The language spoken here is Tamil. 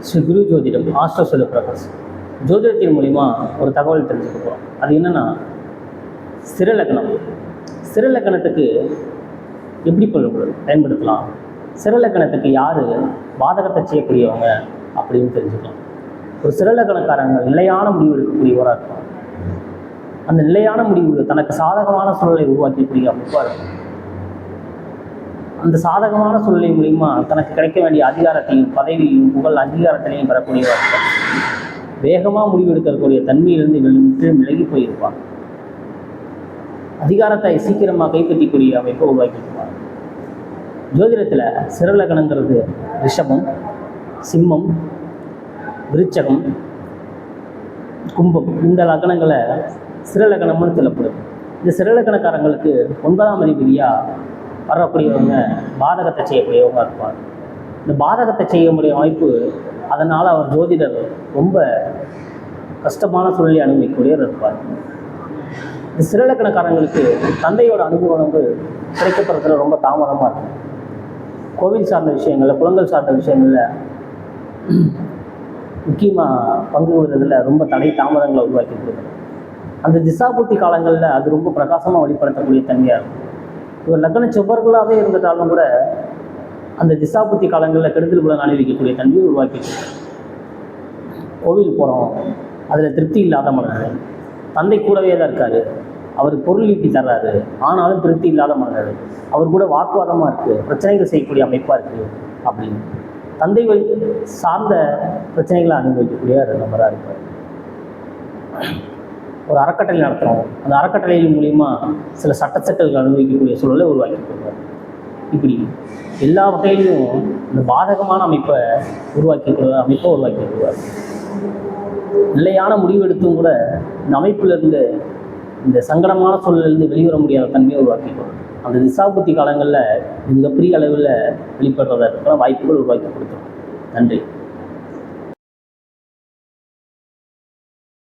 ஸ்ரீ குரு ஜோதிடம் ஆஸ்ட்ரோ செல்வ பிரகாஷ். ஜோதிடத்தின் மூலிமா ஒரு தகவல் தெரிஞ்சுக்க போகிறோம். அது என்னென்னா, சிறலக்கணம். சிறலக்கணத்துக்கு எப்படி பயன்படுத்தலாம், சிறலக்கணத்துக்கு யார் பாதகத்தை செய்யக்கூடியவங்க அப்படின்னு தெரிஞ்சுக்கலாம். ஒரு சிறலக்கணக்காரங்க நிலையான முடிவு எடுக்கக்கூடியவராக இருப்பாங்க. அந்த நிலையான முடிவு தனக்கு சாதகமான சூழலை உருவாக்கக்கூடிய அமைப்பாக இருக்கும். அந்த சாதகமான சூழ்நிலை மூலிமா தனக்கு கிடைக்க வேண்டிய அதிகாரத்தையும் பதவியையும் புகழ் அங்கீகாரத்திலையும் பெறக்கூடியவராக இருப்பார். வேகமாக முடிவெடுக்கக்கூடிய தன்மையிலிருந்து விலகி போயிருப்பார். அதிகாரத்தை சீக்கிரமாக கைப்பற்றக்கூடிய அமைப்பை உருவாக்கியிருப்பார். ஜோதிடத்தில் சிறலக்கணங்கிறது ரிஷபம், சிம்மம், விருச்சகம், கும்பம், இந்த லக்கணங்களை சிறலக்கணம்னு சொல்லப்படும். இந்த சிறலக்கணக்காரங்களுக்கு 9ஆம் அதிபதியாக வரக்கூடியவங்க பாதகத்தை செய்யக்கூடியவங்க இருப்பார். இந்த பாதகத்தை செய்யக்கூடிய வாய்ப்பு, அதனால் அவர் ஜோதிடர் ரொம்ப கஷ்டமான சூழ்நிலை அனுபவிக்கூடியவர் இருப்பார். இந்த சிறலக்கணக்காரங்களுக்கு தந்தையோட அனுபவம் கிடைக்கப்படுறதுல ரொம்ப தாமதமாக இருக்கும். கோவில் சார்ந்த விஷயங்களில், குளங்கள் சார்ந்த விஷயங்களில் முக்கியமாக பங்கு கொள்வதில் ரொம்ப தடை தாமதங்களை உருவாக்கி கொடுக்குது. அந்த திசாபுத்தி காலங்களில் அது ரொம்ப பிரகாசமாக வெளிப்படுத்தக்கூடிய தன்மையாக இருக்கும். இவர் லக்ன செவ்வர்களாகவே இருந்ததாலும் கூட அந்த திசாபுத்தி காலங்களில் கெடுதல் பலன் அணிவிக்கக்கூடிய தன்மையை உருவாக்கி கோவில் போகிறோம், அதில் திருப்தி இல்லாத மனநிலை. தந்தை கூடவே தான் இருக்கார், அவர் பொருள் ஈட்டி தர்றாரு, ஆனாலும் திருப்தி இல்லாத மனநிலை. அவர் கூட வாக்குவாதமாக இருக்குது, பிரச்சனைகள் செய்யக்கூடிய அமைப்பாக இருக்குது அப்படின்னு தந்தை சார்ந்த பிரச்சனைகளை அனுபவிக்கக்கூடிய நபராக இருப்பார். ஒரு அறக்கட்டளை நடத்துகிறோம், அந்த அறக்கட்டளையின் மூலிமா சில சட்டச்சிக்கல்கள் அனுபவிக்கக்கூடிய சூழலை உருவாக்கி கொடுப்பார். இப்படி எல்லா வகையிலையும் இந்த பாதகமான அமைப்பை உருவாக்கி கொடுவார். நிலையான முடிவு எடுத்தும் கூட இந்த அமைப்பிலிருந்து, இந்த சங்கடமான சூழலிலிருந்து வெளிவர முடியாத தன்மையை உருவாக்கிக்கிறோம். அந்த திசாபுத்தி காலங்களில் மிகப்பெரிய அளவில் வெளிப்படுறதற்கான வாய்ப்புகள் உருவாக்கி கொடுத்துரும். நன்றி.